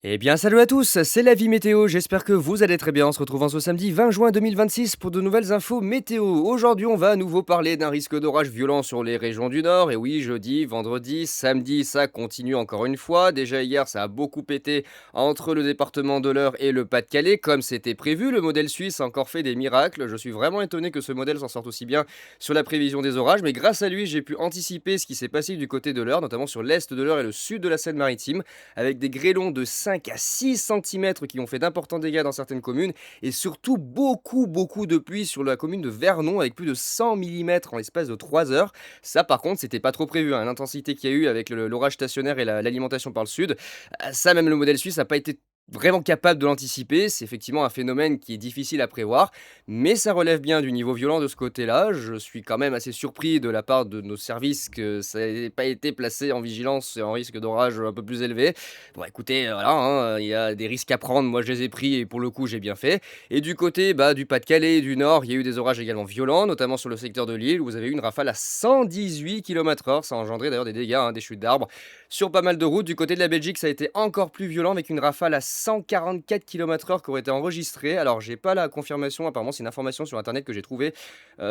Eh bien, salut à tous, c'est la vie météo. J'espère que vous allez très bien. On se retrouve en ce samedi 20 juin 2026 pour de nouvelles infos météo. Aujourd'hui, on va à nouveau parler d'un risque d'orage violent sur les régions du nord. Et oui, jeudi, vendredi, samedi, ça continue encore une fois. Déjà hier, ça a beaucoup pété entre le département de l'Eure et le Pas-de-Calais, comme c'était prévu. Le modèle suisse a encore fait des miracles. Je suis vraiment étonné que ce modèle s'en sorte aussi bien sur la prévision des orages. Mais grâce à lui, j'ai pu anticiper ce qui s'est passé du côté de l'Eure, notamment sur l'est de l'Eure et le sud de la Seine-Maritime, avec des grêlons de 5 à 6 centimètres qui ont fait d'importants dégâts dans certaines communes, et surtout beaucoup de pluie sur la commune de Vernon, avec plus de 100 millimètres en l'espace de 3 heures. Ça, par contre, c'était pas trop prévu, hein. L'intensité qu'il y a eu avec l'orage stationnaire et l'alimentation par le sud, ça, même le modèle suisse n'a pas été vraiment capable de l'anticiper. C'est effectivement un phénomène qui est difficile à prévoir, mais ça relève bien du niveau violent de ce côté-là. Je suis quand même assez surpris de la part de nos services que ça n'ait pas été placé en vigilance et en risque d'orage un peu plus élevé. Bon, écoutez, voilà, hein, il y a des risques à prendre. Moi, je les ai pris et pour le coup, j'ai bien fait. Et du côté du Pas-de-Calais et du Nord, il y a eu des orages également violents, notamment sur le secteur de Lille, où vous avez eu une rafale à 118 km/h. Ça a engendré d'ailleurs des dégâts, hein, des chutes d'arbres sur pas mal de routes. Du côté de la Belgique, ça a été encore plus violent, avec une rafale à 144 km/h qui aurait été enregistrée. Alors, j'ai pas la confirmation, apparemment, c'est une information sur internet que j'ai trouvée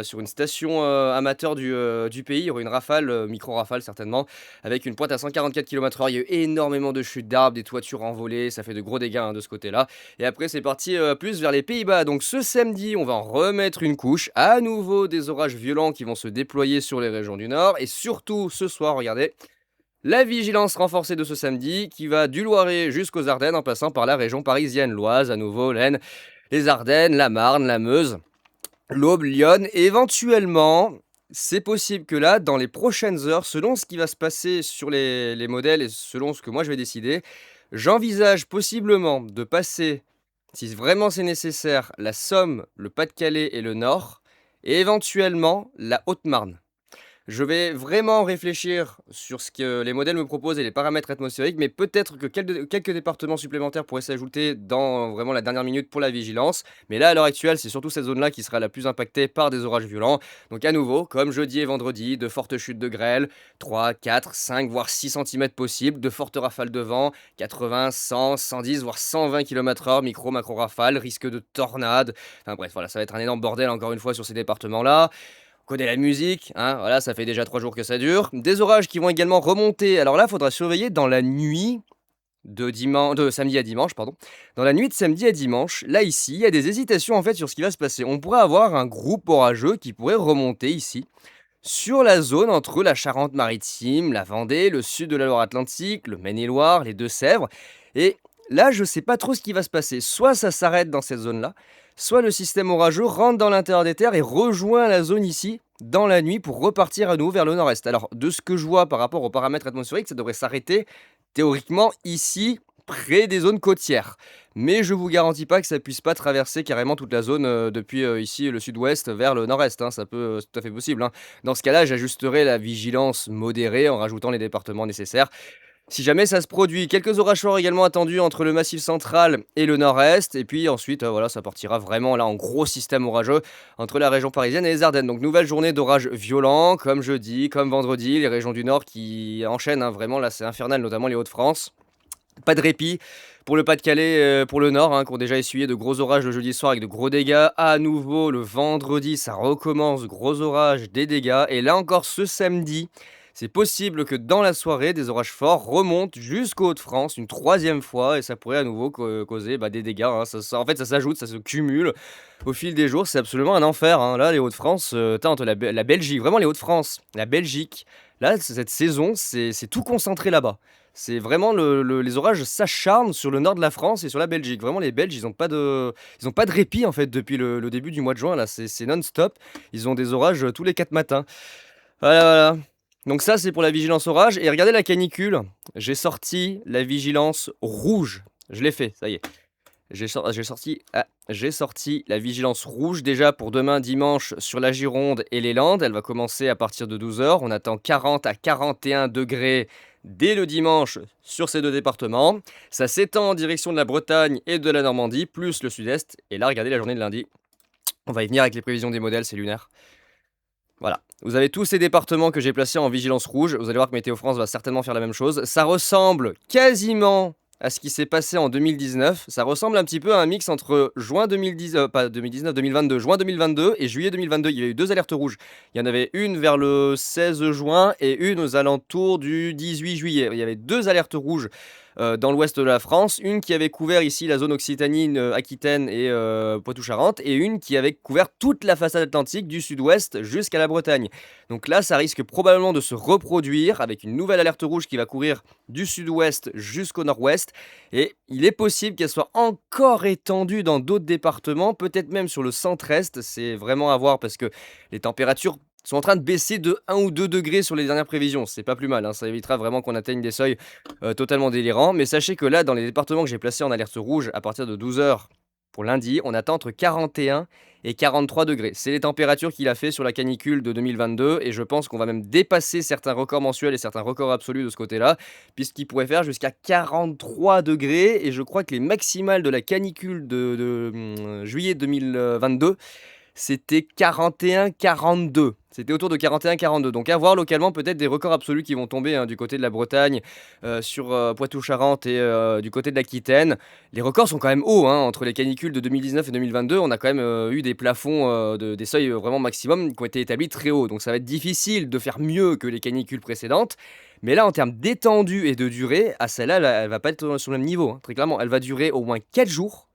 sur une station amateur du pays. Il y aurait une rafale, micro-rafale certainement, avec une pointe à 144 km/h. Il y a eu énormément de chutes d'arbres, des toitures envolées, ça fait de gros dégâts, hein, de ce côté-là. Et après, c'est parti plus vers les Pays-Bas. Donc ce samedi, on va en remettre une couche. À nouveau, des orages violents qui vont se déployer sur les régions du Nord. Et surtout, ce soir, regardez, la vigilance renforcée de ce samedi qui va du Loiret jusqu'aux Ardennes en passant par la région parisienne, l'Oise, à nouveau, l'Aisne, les Ardennes, la Marne, la Meuse, l'Aube, Lyon, et éventuellement, c'est possible que là, dans les prochaines heures, selon ce qui va se passer sur les modèles et selon ce que moi je vais décider, j'envisage possiblement de passer, si vraiment c'est nécessaire, la Somme, le Pas-de-Calais et le Nord, et éventuellement la Haute-Marne. Je vais vraiment réfléchir sur ce que les modèles me proposent et les paramètres atmosphériques, mais peut-être que quelques départements supplémentaires pourraient s'ajouter dans vraiment la dernière minute pour la vigilance. Mais là, à l'heure actuelle, c'est surtout cette zone-là qui sera la plus impactée par des orages violents. Donc à nouveau, comme jeudi et vendredi, de fortes chutes de grêle, 3, 4, 5, voire 6 centimètres possibles, de fortes rafales de vent, 80, 100, 110, voire 120 km/h, macro rafales, risque de tornades. Enfin bref, voilà, ça va être un énorme bordel encore une fois sur ces départements-là. On connaît la musique, hein, voilà, ça fait déjà 3 jours que ça dure. Des orages qui vont également remonter. Alors là, il faudra surveiller dans la nuit de samedi à dimanche, pardon. Dans la nuit de samedi à dimanche, là, ici, il y a des hésitations, en fait, sur ce qui va se passer. On pourrait avoir un groupe orageux qui pourrait remonter ici, sur la zone entre la Charente-Maritime, la Vendée, le sud de la Loire-Atlantique, le Maine-et-Loire, les Deux-Sèvres. Et là, je ne sais pas trop ce qui va se passer. Soit ça s'arrête dans cette zone-là, soit le système orageux rentre dans l'intérieur des terres et rejoint la zone ici dans la nuit pour repartir à nouveau vers le nord-est. Alors, de ce que je vois par rapport aux paramètres atmosphériques, ça devrait s'arrêter théoriquement ici, près des zones côtières. Mais je vous garantis pas que ça puisse pas traverser carrément toute la zone depuis ici le sud-ouest vers le nord-est, hein. Ça peut, c'est tout à fait possible, hein. Dans ce cas-là, j'ajusterai la vigilance modérée en rajoutant les départements nécessaires. Si jamais ça se produit, quelques orages forts également attendus entre le Massif central et le nord-est. Et puis ensuite, voilà, ça partira vraiment là en gros système orageux entre la région parisienne et les Ardennes. Donc nouvelle journée d'orages violents, comme jeudi, comme vendredi. Les régions du nord qui enchaînent, hein, vraiment là c'est infernal, notamment les Hauts-de-France. Pas de répit pour le Pas-de-Calais, pour le nord, hein, qui ont déjà essuyé de gros orages le jeudi soir avec de gros dégâts. À nouveau, le vendredi, ça recommence, gros orages, des dégâts. Et là encore, ce samedi, c'est possible que dans la soirée, des orages forts remontent jusqu'aux Hauts-de-France une troisième fois, et ça pourrait à nouveau causer des dégâts, hein. En fait, ça s'ajoute, ça se cumule au fil des jours. C'est absolument un enfer, hein. Là, les Hauts-de-France, entre la Belgique, vraiment les Hauts-de-France, la Belgique, là, cette saison, c'est tout concentré là-bas. C'est vraiment les orages s'acharnent sur le nord de la France et sur la Belgique. Vraiment, les Belges, ils ont pas de répit en fait depuis le début du mois de juin. Là, c'est non-stop. Ils ont des orages tous les 4 matins. Voilà, voilà. Donc ça, c'est pour la vigilance orage. Et regardez la canicule. J'ai sorti la vigilance rouge. Je l'ai fait, ça y est. J'ai sorti la vigilance rouge déjà pour demain dimanche sur la Gironde et les Landes. Elle va commencer à partir de 12 heures. On attend 40 à 41 degrés dès le dimanche sur ces deux départements. Ça s'étend en direction de la Bretagne et de la Normandie, plus le sud-est. Et là, regardez la journée de lundi. On va y venir avec les prévisions des modèles, c'est lunaire. Voilà. Vous avez tous ces départements que j'ai placés en vigilance rouge. Vous allez voir que Météo France va certainement faire la même chose. Ça ressemble quasiment à ce qui s'est passé en 2019. Ça ressemble un petit peu à un mix entre juin 2010, pas 2019, 2022, juin 2022 et juillet 2022. Il y a eu 2 alertes rouges. Il y en avait une vers le 16 juin et une aux alentours du 18 juillet. Il y avait 2 alertes rouges, dans l'ouest de la France. Une qui avait couvert ici la zone Occitanie, Aquitaine et Poitou-Charentes et une qui avait couvert toute la façade atlantique du sud-ouest jusqu'à la Bretagne. Donc là, ça risque probablement de se reproduire avec une nouvelle alerte rouge qui va courir du sud-ouest jusqu'au nord-ouest. Et il est possible qu'elle soit encore étendue dans d'autres départements, peut-être même sur le centre-est. C'est vraiment à voir parce que les températures sont en train de baisser de 1 ou 2 degrés sur les dernières prévisions. C'est pas plus mal, hein, ça évitera vraiment qu'on atteigne des seuils totalement délirants. Mais sachez que là, dans les départements que j'ai placés en alerte rouge, à partir de 12 heures pour lundi, on attend entre 41 et 43 degrés. C'est les températures qu'il a fait sur la canicule de 2022 et je pense qu'on va même dépasser certains records mensuels et certains records absolus de ce côté-là, puisqu'il pourrait faire jusqu'à 43 degrés et je crois que les maximales de la canicule de juillet 2022, c'était 41-42. C'était autour de 41-42. Donc à voir localement peut-être des records absolus qui vont tomber, hein, du côté de la Bretagne, sur Poitou-Charentes et du côté de l'Aquitaine. Les records sont quand même hauts, hein, entre les canicules de 2019 et 2022. On a quand même eu des plafonds, des seuils vraiment maximum qui ont été établis très hauts. Donc ça va être difficile de faire mieux que les canicules précédentes. Mais là, en termes d'étendue et de durée, celle-là, elle va pas être sur le même niveau, hein, très clairement. Elle va durer au moins 4 jours.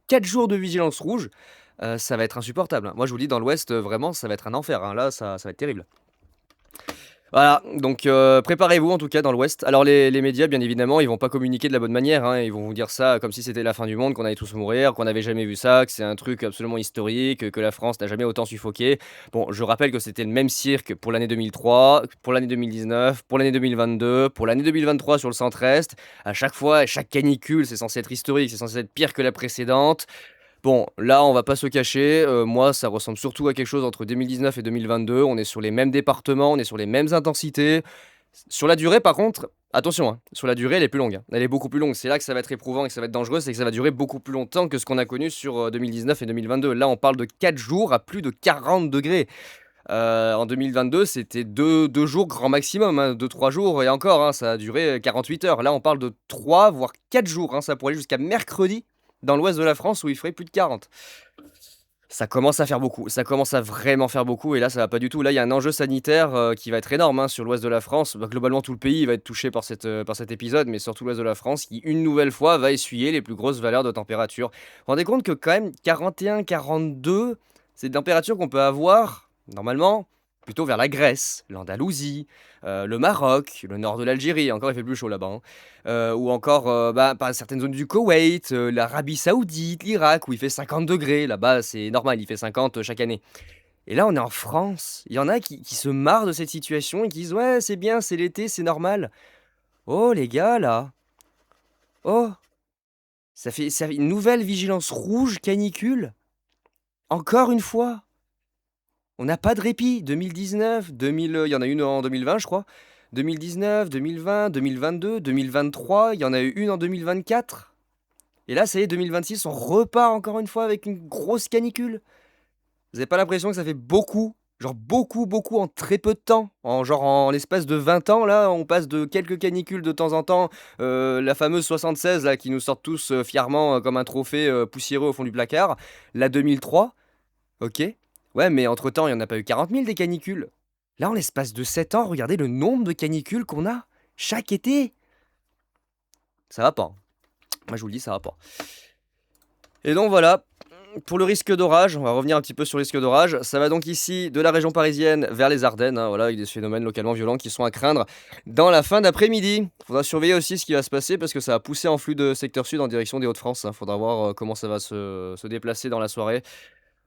4 jours de vigilance rouge. Ça va être insupportable, hein. Moi, je vous le dis, dans l'ouest, vraiment, ça va être un enfer, hein. Là, ça va être terrible. Voilà, donc préparez-vous en tout cas dans l'ouest. Alors les médias, bien évidemment, ils vont pas communiquer de la bonne manière, hein. Ils vont vous dire ça comme si c'était la fin du monde, qu'on allait tous mourir, qu'on n'avait jamais vu ça, que c'est un truc absolument historique, que la France n'a jamais autant suffoqué. Bon, je rappelle que c'était le même cirque pour l'année 2003, pour l'année 2019, pour l'année 2022, pour l'année 2023 sur le centre-est. À chaque fois, chaque canicule, c'est censé être historique, c'est censé être pire que la précédente. Bon, là, on va pas se cacher, moi, ça ressemble surtout à quelque chose entre 2019 et 2022. On est sur les mêmes départements, on est sur les mêmes intensités. Sur la durée, par contre, attention, hein, sur la durée, elle est plus longue, hein. Elle est beaucoup plus longue. C'est là que ça va être éprouvant et que ça va être dangereux, c'est que ça va durer beaucoup plus longtemps que ce qu'on a connu sur 2019 et 2022. Là, on parle de 4 jours à plus de 40 degrés. En 2022, c'était deux jours grand maximum, hein, 2-3 jours et encore, hein, ça a duré 48 heures. Là, on parle de 3 voire 4 jours, hein, ça pourrait aller jusqu'à mercredi dans l'ouest de la France où il ferait plus de 40. Ça commence à faire beaucoup, ça commence à vraiment faire beaucoup et là, ça va pas du tout. Là, il y a un enjeu sanitaire, qui va être énorme, hein, sur l'ouest de la France. Bah, globalement, tout le pays va être touché par cet épisode, mais surtout l'ouest de la France qui, une nouvelle fois, va essuyer les plus grosses valeurs de température. Vous vous rendez compte que quand même 41-42, c'est des températures qu'on peut avoir, normalement, plutôt vers la Grèce, l'Andalousie, le Maroc, le nord de l'Algérie, encore il fait plus chaud là-bas, hein. Ou encore, par certaines zones du Koweït, l'Arabie Saoudite, l'Irak où il fait 50 degrés. Là-bas, c'est normal, il fait 50 chaque année. Et là, on est en France. Il y en a qui se marrent de cette situation et qui disent: «Ouais, c'est bien, c'est l'été, c'est normal». Oh les gars là, oh, ça fait une nouvelle vigilance rouge canicule? Encore une fois? On n'a pas de répit. 2019, 2000, il y en a une en 2020, je crois. 2019, 2020, 2022, 2023, il y en a eu une en 2024. Et là, ça y est, 2026, on repart encore une fois avec une grosse canicule. Vous avez pas l'impression que ça fait beaucoup, genre beaucoup, beaucoup en très peu de temps? En l'espace de 20 ans, là, on passe de quelques canicules de temps en temps, la fameuse 76 là, qui nous sort tous fièrement comme un trophée poussiéreux au fond du placard. La 2003, OK. Ouais, mais entre-temps, il y en a pas eu 40 000 des canicules. Là, en l'espace de 7 ans, regardez le nombre de canicules qu'on a chaque été. Ça va pas, hein. Moi, je vous le dis, ça va pas. Et donc voilà, pour le risque d'orage, on va revenir un petit peu sur le risque d'orage. Ça va donc ici de la région parisienne vers les Ardennes, hein, voilà, avec des phénomènes localement violents qui sont à craindre dans la fin d'après-midi. Il faudra surveiller aussi ce qui va se passer parce que ça va pousser en flux de secteur sud en direction des Hauts-de-France, hein. Faudra voir comment ça va se déplacer dans la soirée.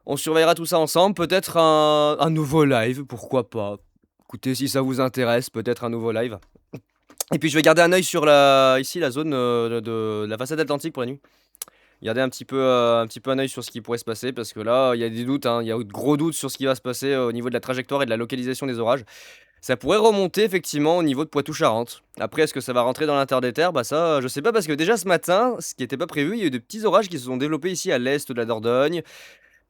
On surveillera tout ça ensemble, peut-être un nouveau live, pourquoi pas. Écoutez, si ça vous intéresse, peut-être un nouveau live. Et puis je vais garder un œil sur la zone de la façade atlantique pour la nuit. Garder un petit peu un œil sur ce qui pourrait se passer parce que là, il y a des doutes, hein, il y a de gros doutes sur ce qui va se passer au niveau de la trajectoire et de la localisation des orages. Ça pourrait remonter effectivement au niveau de Poitou-Charentes. Après, est-ce que ça va rentrer dans l'interterre? Bah ça, je sais pas parce que déjà ce matin, ce qui était pas prévu, il y a eu des petits orages qui se sont développés ici à l'est de la Dordogne.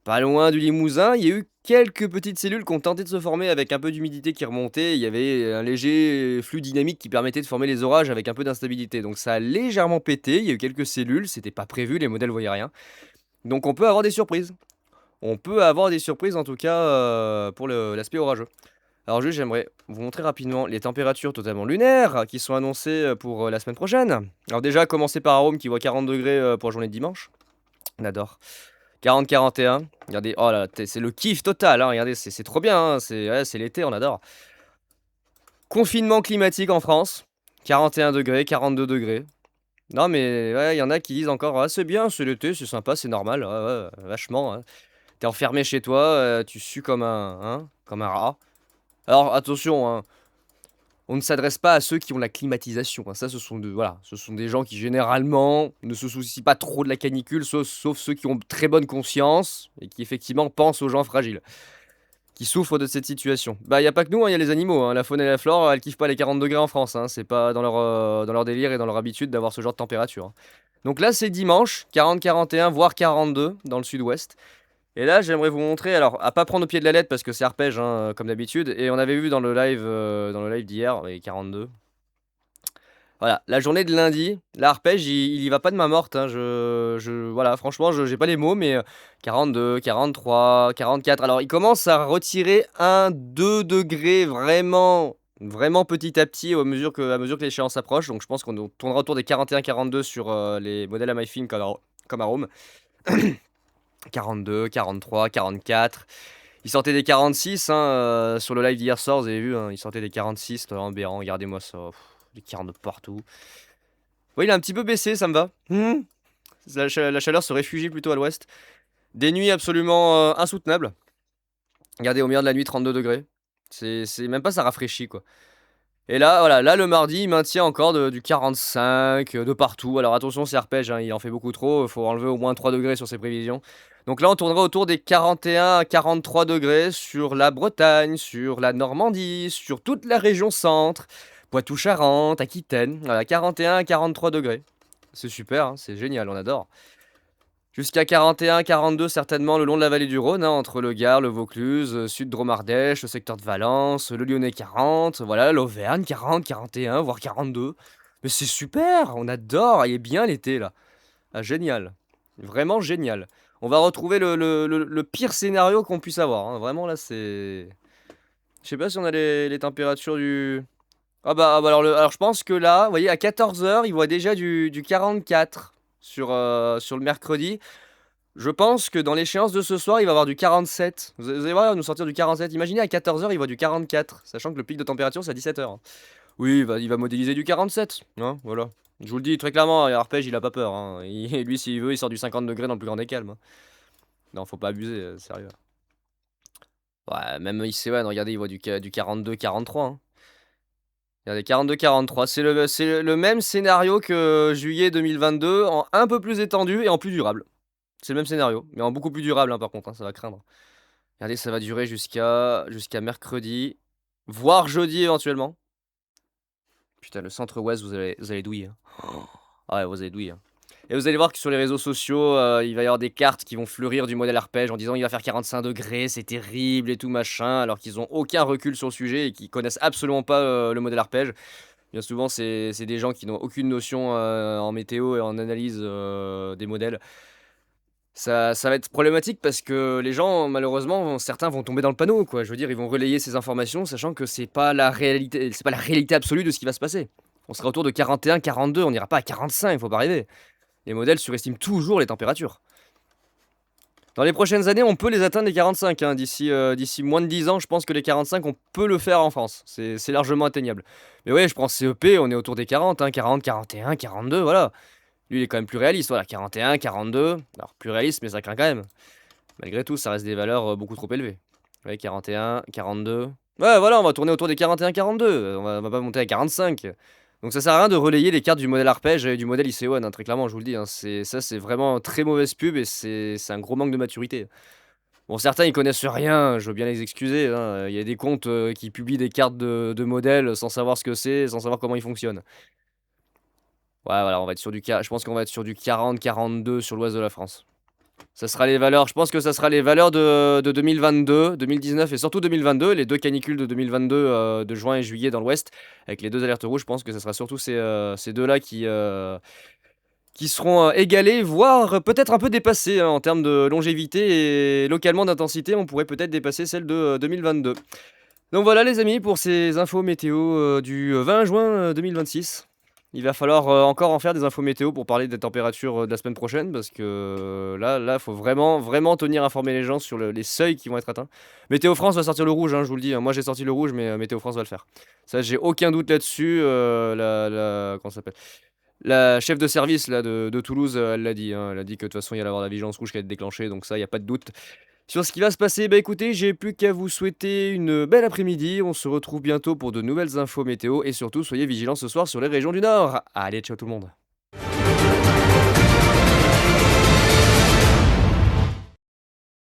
Pas loin du Limousin, il y a eu quelques petites cellules qui ont tenté de se former avec un peu d'humidité qui remontait. Il y avait un léger flux dynamique qui permettait de former les orages avec un peu d'instabilité. Donc ça a légèrement pété, il y a eu quelques cellules, c'était pas prévu, les modèles voyaient rien. Donc on peut avoir des surprises. On peut avoir des surprises en tout cas pour l'aspect orageux. Alors juste, j'aimerais vous montrer rapidement les températures totalement lunaires qui sont annoncées pour la semaine prochaine. Alors déjà, commencer par Rome qui voit 40 degrés pour la journée de dimanche. On adore. 40-41. Regardez, oh là, c'est le kiff total, hein. Regardez, c'est trop bien, hein. C'est l'été, on adore. Confinement climatique en France. 41 degrés, 42 degrés. Non mais ouais, il y en a qui disent encore, ah, c'est bien, c'est l'été, c'est sympa, c'est normal. Ouais, ouais, vachement, hein. T'es enfermé chez toi, tu sues comme un rat. Alors attention, hein, on ne s'adresse pas à ceux qui ont la climatisation, hein. Ça, voilà, ce sont des gens qui généralement ne se soucient pas trop de la canicule, sauf ceux qui ont très bonne conscience et qui effectivement pensent aux gens fragiles, qui souffrent de cette situation. Bah, il y a pas que nous, hein, il y a les animaux, hein. La faune et la flore, elles kiffent pas les 40 degrés en France, hein. C'est pas dans leur délire et dans leur habitude d'avoir ce genre de température, hein. Donc là, c'est dimanche, 40-41, voire 42 dans le sud-ouest. Et là, j'aimerais vous montrer, alors à pas prendre au pied de la lettre parce que c'est arpège, hein, comme d'habitude. Et on avait vu dans le live d'hier, les 42. Voilà, la journée de lundi, l'arpège, il y va pas de main morte, hein. Voilà, franchement, j'ai pas les mots, mais 42, 43, 44. Alors, il commence à retirer 1, 2 degrés vraiment, vraiment petit à petit à mesure que l'échéance approche. Donc, je pense qu'on tournera autour des 41, 42 sur les modèles à MyFilm comme à Rome. 42, 43, 44. Il sortait des 46 hein, sur le live d'hier soir, vous avez vu, hein, il sortait des 46, là, aberrant, regardez-moi ça. Des 42 partout. Oui, il a un petit peu baissé, ça me va. La chaleur se réfugie plutôt à l'ouest. Des nuits absolument insoutenables. Regardez, au milieu de la nuit, 32 degrés. Même pas ça rafraîchit, quoi. Et là, voilà, là le mardi, il maintient encore du 45 de partout. Alors attention, c'est arpège, hein, il en fait beaucoup trop. Il faut enlever au moins 3 degrés sur ses prévisions. Donc là, on tournera autour des 41 à 43 degrés sur la Bretagne, sur la Normandie, sur toute la région centre, Poitou-Charentes, Aquitaine. Voilà, 41 à 43 degrés. C'est super, hein, c'est génial, on adore. Jusqu'à 41, 42 certainement le long de la vallée du Rhône, hein, entre le Gard, le Vaucluse, sud Drôme-Ardèche, le secteur de Valence, le Lyonnais 40, voilà, l'Auvergne 40, 41, voire 42. Mais c'est super, on adore, il est bien l'été là. Ah, génial, vraiment génial. On va retrouver le pire scénario qu'on puisse avoir, hein. Vraiment là c'est... Je sais pas si on a les températures du... Ah bah alors je pense que là, vous voyez, à 14 h, il voit déjà du 44 sur le mercredi. Je pense que dans l'échéance de ce soir, il va avoir du 47. Vous allez voir, il va nous sortir du 47. Imaginez à 14 h, il voit du 44, sachant que le pic de température, c'est à 17 h, hein. Oui, il va modéliser du 47, hein, voilà. Je vous le dis très clairement, Arpège, il a pas peur, hein. Lui, s'il veut, il sort du 50 degrés dans le plus grand des calmes, hein. Non, faut pas abuser, sérieux. Ouais, même IC1, regardez, il voit du 42, 43, hein. Regardez, 42, 43. C'est le même scénario que juillet 2022, en un peu plus étendu et en plus durable. C'est le même scénario, mais en beaucoup plus durable, hein, par contre, hein, ça va craindre. Regardez, ça va durer jusqu'à mercredi, voire jeudi éventuellement. Putain, le centre-ouest, vous allez douiller, hein. Ah ouais, vous allez douiller, hein. Et vous allez voir que sur les réseaux sociaux, il va y avoir des cartes qui vont fleurir du modèle arpège en disant il va faire 45 degrés, c'est terrible et tout machin, alors qu'ils ont aucun recul sur le sujet et qui connaissent absolument pas le modèle arpège. Bien souvent, c'est des gens qui n'ont aucune notion en météo et en analyse des modèles. Ça va être problématique parce que les gens, malheureusement, certains vont tomber dans le panneau, quoi. Je veux dire, ils vont relayer ces informations, sachant que c'est pas la réalité absolue de ce qui va se passer. On sera autour de 41, 42, on n'ira pas à 45, faut pas rêver. Les modèles surestiment toujours les températures. Dans les prochaines années, on peut les atteindre les 45, hein. D'ici moins de 10 ans, je pense que les 45, on peut le faire en France. C'est largement atteignable. Mais ouais, je prends CEP, on est autour des 40, hein, 40, 41, 42, voilà. Lui, il est quand même plus réaliste, voilà, 41, 42. Alors, plus réaliste, mais ça craint quand même. Malgré tout, ça reste des valeurs beaucoup trop élevées. Ouais, 41, 42. Ouais, voilà, on va tourner autour des 41, 42. On va pas monter à 45. Donc ça sert à rien de relayer les cartes du modèle arpège et du modèle IC1, hein, très clairement, je vous le dis, hein. C'est vraiment très mauvaise pub et c'est un gros manque de maturité. Bon, certains, ils connaissent rien, je veux bien les excuser, hein. Il y a des comptes qui publient des cartes de modèles sans savoir ce que c'est, sans savoir comment ils fonctionnent. Ouais, voilà, je pense qu'on va être sur du 40, 42 sur l'ouest de la France. Ça sera les valeurs je pense que ça sera les valeurs de 2022, 2019 et surtout 2022, les 2 canicules de 2022, de juin et juillet dans l'ouest, avec les 2 alertes rouges. Je pense que ça sera surtout ces 2 là qui seront, égalés, voire peut-être un peu dépassés, hein, en termes de longévité et localement d'intensité. On pourrait peut-être dépasser celle de, 2022. Donc voilà les amis pour ces infos météo, du 20 juin, 2026. Il va falloir, encore en faire des infos météo pour parler des températures, de la semaine prochaine parce que, là, faut vraiment, vraiment tenir informer les gens sur les seuils qui vont être atteints. Météo France va sortir le rouge, hein, je vous le dis, hein. Moi j'ai sorti le rouge, mais, Météo France va le faire. Ça, j'ai aucun doute là-dessus, la comment ça s'appelle? La chef de service là de Toulouse, elle l'a dit, hein. Elle a dit que de toute façon, il allait y avoir la vigilance rouge qui allait être déclenchée, donc ça, il y a pas de doute. Sur ce qui va se passer, bah, écoutez, j'ai plus qu'à vous souhaiter une belle après-midi. On se retrouve bientôt pour de nouvelles infos météo et surtout soyez vigilants ce soir sur les régions du Nord. Allez, ciao tout le monde.